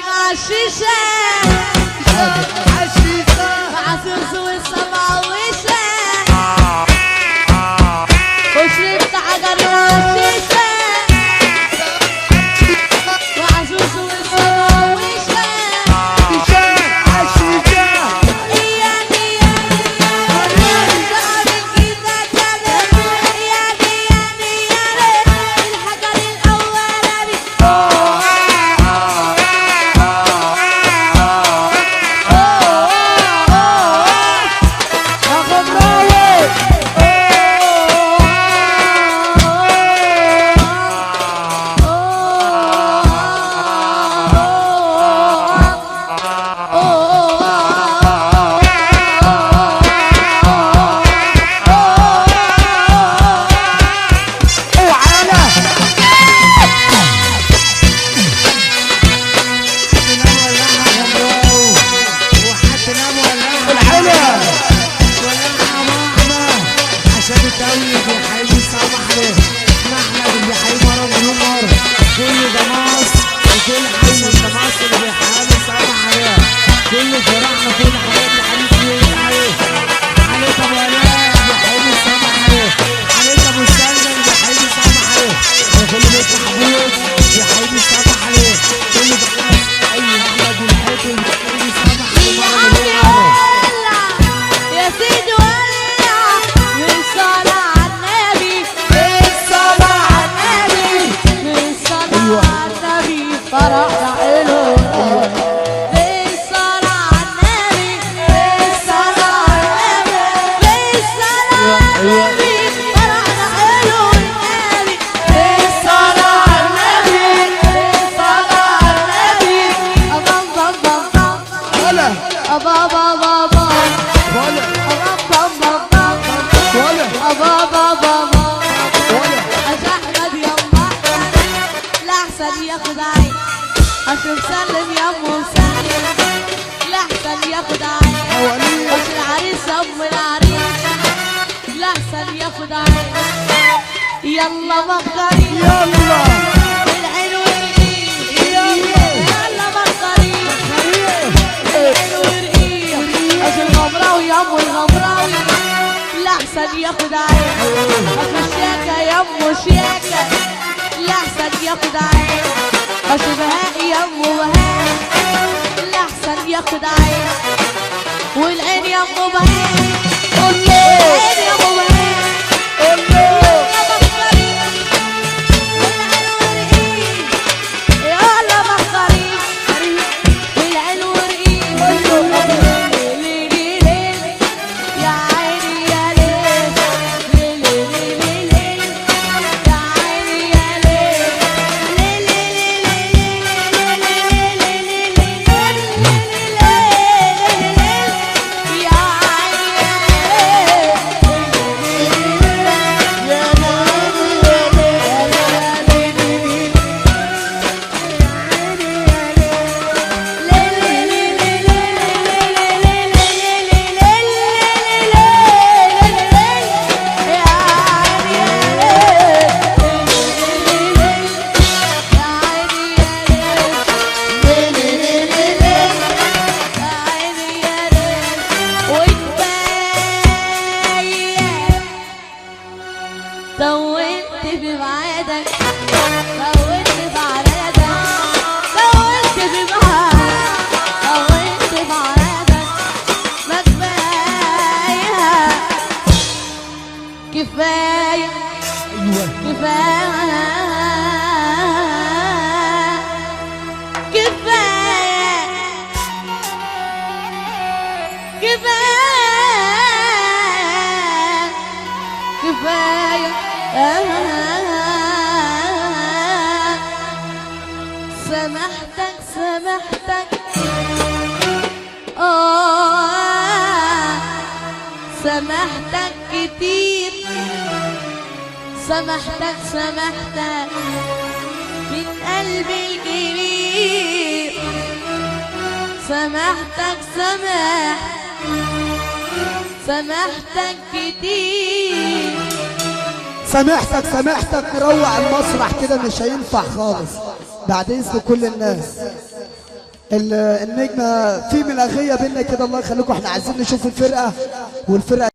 مع الشيشة مع سوس والسماويشة وشربت حجر مع الشيشة مع سوس والسماويشة اشوف سلم يا ام مسلم لحسن ياخد عين وش العريس ام العريس لحسن ياخد عين يلا مختاري يلا العين والرقيق يلا مختاري العين والرقيق اش الغمراوي يا ام الغمراوي لحسن ياخد عين اش الشياكه يا ام شياكه لحسن ياخد عين اش بهاء يا ام بهاء لحسن ياخد عين والعين يا ام بهاء العين يا ام بهاء يلا مخري والعين ورقيق يا عيني يا ليل يا عيني يا طولت بميعادك طولت بعرادك طولت بميعادك طولت بعرادك ما كفاية كفاية كفاية كفاية كفاية كفاية سامحتك سامحتك سامحتك كتير سامحتك سامحتك من قلبي الكبير سامحتك سامحتك كتير سامحتك روق المسرح كده مش هينفع خالص بعد اذن كل الناس. النجمه في ملغيه بينا كده، الله يخليكم، احنا عايزين نشوف الفرقه والفرقه